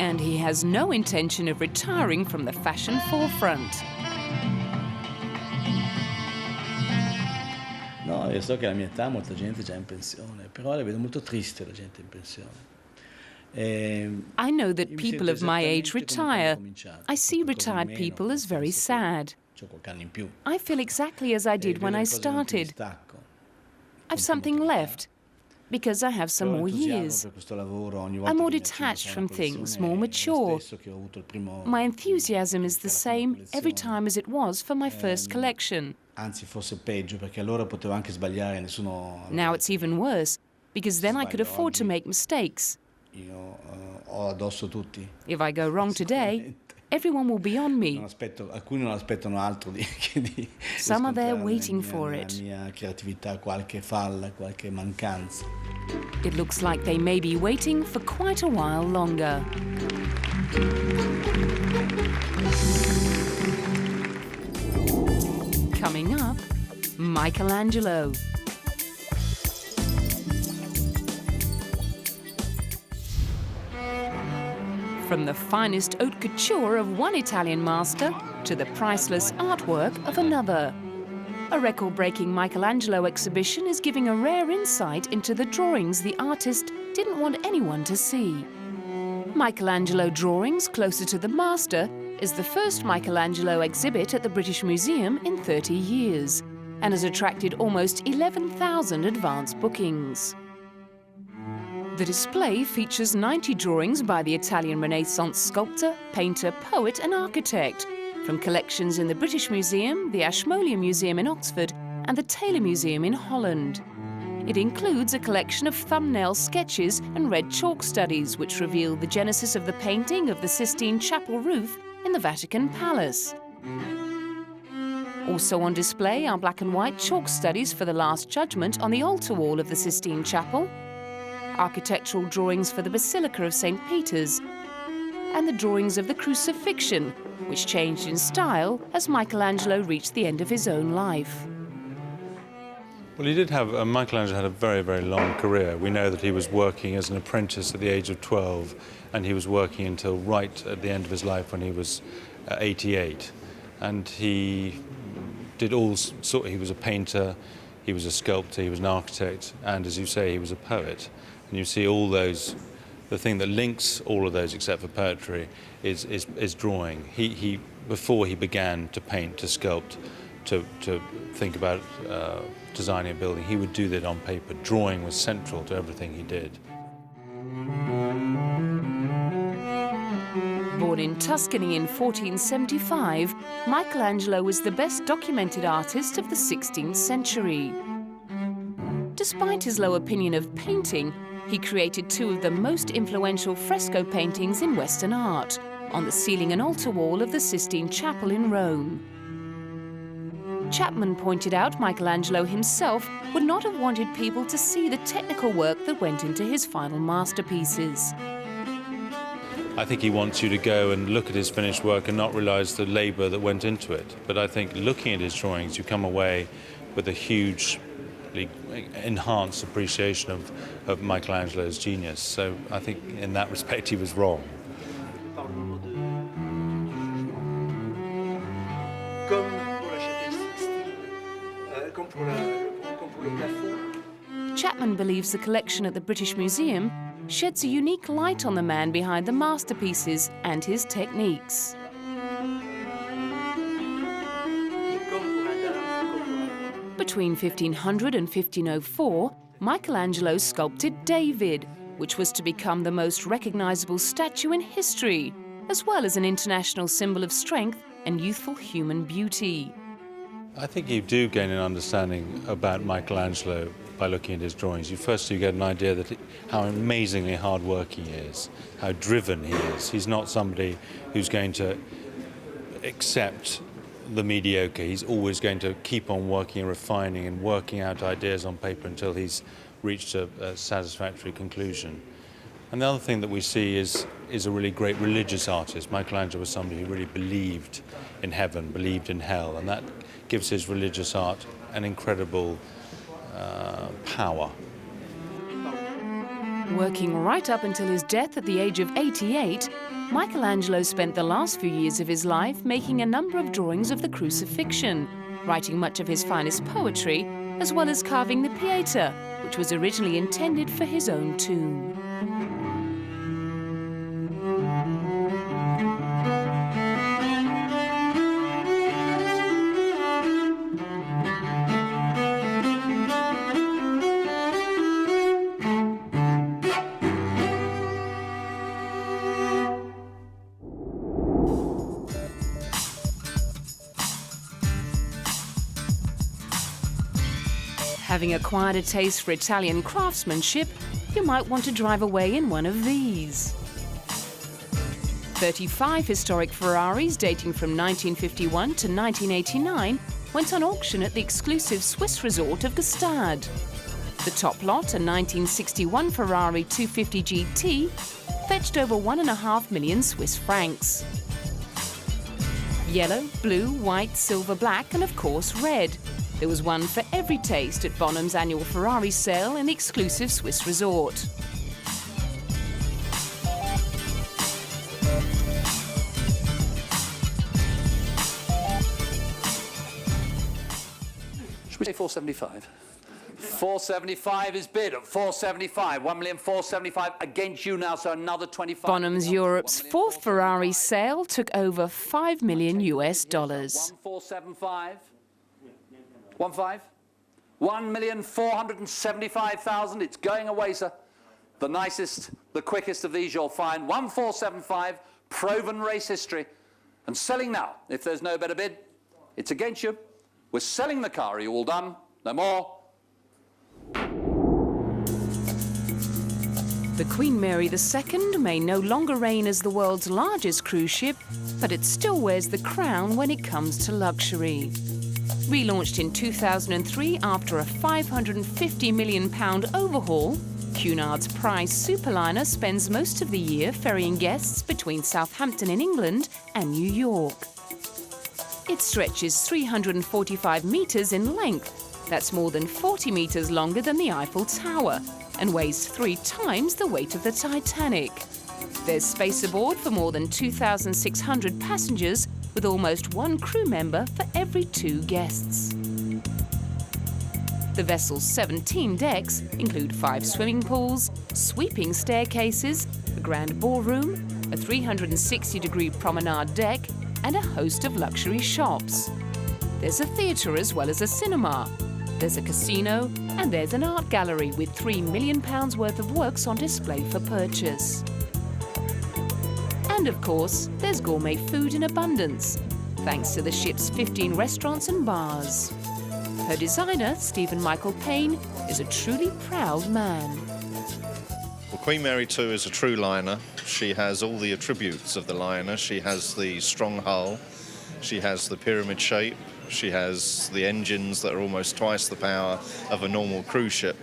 And he has no intention of retiring from the fashion forefront. No, io so che alla mia età molta gente è già in pensione, però la vedo molto triste la gente in pensione. I know that people of my age retire. I see retired people as very sad. I feel exactly as I did when I started. I've something left, because I have some more years. I'm more detached from things, more mature. My enthusiasm is the same every time as it was for my first collection. Anzi, forse peggio, perché allora potevo anche sbagliare, nessuno... Now it's even worse, because then I could afford to make mistakes. Io ho addosso tutti. If I go wrong today, everyone will be on me. Alcuni non aspettano altro di Some are there waiting for it. Nella mia creatività qualche falla, qualche mancanza. It looks like they may be waiting for quite a while longer. Coming up, Michelangelo. From the finest haute couture of one Italian master to the priceless artwork of another. A record-breaking Michelangelo exhibition is giving a rare insight into the drawings the artist didn't want anyone to see. Michelangelo Drawings Closer to the Master is the first Michelangelo exhibit at the British Museum in 30 years and has attracted almost 11,000 advance bookings. The display features 90 drawings by the Italian Renaissance sculptor, painter, poet and architect from collections in the British Museum, the Ashmolean Museum in Oxford and the Taylor Museum in Holland. It includes a collection of thumbnail sketches and red chalk studies which reveal the genesis of the painting of the Sistine Chapel roof in the Vatican Palace. Also on display are black and white chalk studies for the Last Judgment on the altar wall of the Sistine Chapel, architectural drawings for the Basilica of St. Peter's, and the drawings of the Crucifixion, which changed in style as Michelangelo reached the end of his own life. Well, Michelangelo had a very, very long career. We know that he was working as an apprentice at the age of 12, and he was working until right at the end of his life when he was 88. And he did he was a painter, he was a sculptor, he was an architect, and as you say, he was a poet. And you see all those, the thing that links all of those except for poetry is drawing. Before he began to paint, to sculpt, to think about designing a building, he would do that on paper. Drawing was central to everything he did. Born in Tuscany in 1475, Michelangelo was the best documented artist of the 16th century. Despite his low opinion of painting, he created two of the most influential fresco paintings in Western art, on the ceiling and altar wall of the Sistine Chapel in Rome. Chapman pointed out Michelangelo himself would not have wanted people to see the technical work that went into his final masterpieces. I think he wants you to go and look at his finished work and not realize the labor that went into it. But I think looking at his drawings, you come away with a hugely enhanced appreciation of Michelangelo's genius. So I think in that respect he was wrong. Chapman believes the collection at the British Museum sheds a unique light on the man behind the masterpieces and his techniques. Between 1500 and 1504, Michelangelo sculpted David, which was to become the most recognizable statue in history, as well as an international symbol of strength and youthful human beauty. I think you do gain an understanding about Michelangelo by looking at his drawings. You get an idea that how amazingly hard-working he is, how driven he is. He's not somebody who's going to accept the mediocre. He's always going to keep on working and refining and working out ideas on paper until he's reached a satisfactory conclusion. And the other thing that we see is a really great religious artist. Michelangelo was somebody who really believed in heaven, believed in hell, and that gives his religious art an incredible power. Working right up until his death at the age of 88, Michelangelo spent the last few years of his life making a number of drawings of the crucifixion, writing much of his finest poetry, as well as carving the Pieta, which was originally intended for his own tomb. Having acquired a taste for Italian craftsmanship, you might want to drive away in one of these. 35 historic Ferraris dating from 1951 to 1989 went on auction at the exclusive Swiss resort of Gstaad. The top lot, a 1961 Ferrari 250 GT, fetched over 1.5 million Swiss francs. Yellow, blue, white, silver, black, and of course red. There was one for every taste at Bonham's annual Ferrari sale in the exclusive Swiss resort. Should we say 475? 475 is bid at 475. 1,475,000 against you now, so another 25. Bonham's Europe's fourth Ferrari sale took over $5 million US. 1,475. 1.5? 1,475,000. It's going away, sir. The nicest, the quickest of these you'll find. 1,475, proven race history. And selling now. If there's no better bid, it's against you. We're selling the car. Are you all done? No more? The Queen Mary II may no longer reign as the world's largest cruise ship, but it still wears the crown when it comes to luxury. Relaunched in 2003 after a £550 million overhaul, Cunard's prize superliner spends most of the year ferrying guests between Southampton in England and New York. It stretches 345 metres in length. That's more than 40 metres longer than the Eiffel Tower and weighs 3 times the weight of the Titanic. There's space aboard for more than 2,600 passengers, with almost 1 crew member for every 2 guests. The vessel's 17 decks include 5 swimming pools, sweeping staircases, a grand ballroom, a 360-degree promenade deck, and a host of luxury shops. There's a theatre as well as a cinema. There's a casino, and there's an art gallery with £3 million worth of works on display for purchase. And of course, there's gourmet food in abundance, thanks to the ship's 15 restaurants and bars. Her designer, Stephen Michael Payne, is a truly proud man. Well, Queen Mary II is a true liner. She has all the attributes of the liner. She has the strong hull, she has the pyramid shape, she has the engines that are almost twice the power of a normal cruise ship.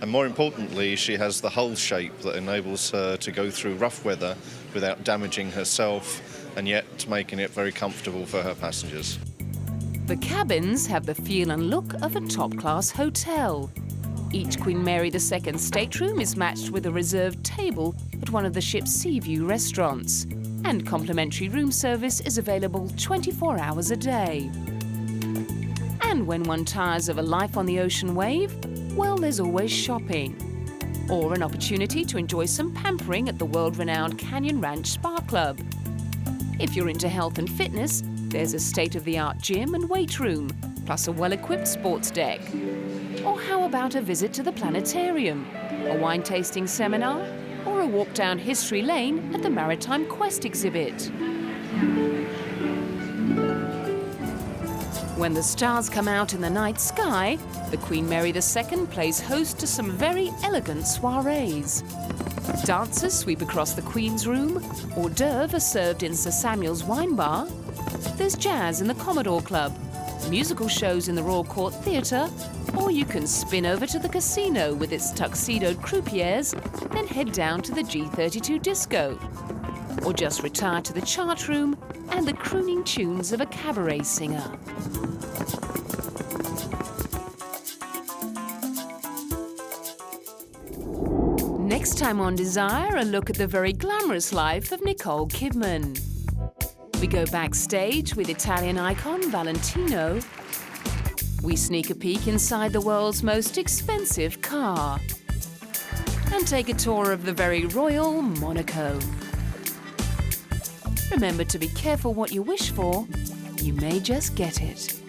And more importantly, she has the hull shape that enables her to go through rough weather without damaging herself and yet making it very comfortable for her passengers. The cabins have the feel and look of a top-class hotel. Each Queen Mary II stateroom is matched with a reserved table at one of the ship's Seaview restaurants, and complimentary room service is available 24 hours a day. And when one tires of a life on the ocean wave, well, there's always shopping. Or an opportunity to enjoy some pampering at the world-renowned Canyon Ranch Spa Club. If you're into health and fitness, there's a state-of-the-art gym and weight room, plus a well-equipped sports deck. Or how about a visit to the planetarium, a wine-tasting seminar, or a walk down History Lane at the Maritime Quest exhibit? When the stars come out in the night sky, the Queen Mary II plays host to some very elegant soirees. Dancers sweep across the Queen's Room, hors d'oeuvres are served in Sir Samuel's wine bar. There's jazz in the Commodore Club, musical shows in the Royal Court Theatre, or you can spin over to the casino with its tuxedoed croupiers, then head down to the G32 disco. Or just retire to the chart room and the crooning tunes of a cabaret singer. Next time on Desire, a look at the very glamorous life of Nicole Kidman. We go backstage with Italian icon Valentino. We sneak a peek inside the world's most expensive car. And take a tour of the very royal Monaco. Remember to be careful what you wish for. You may just get it.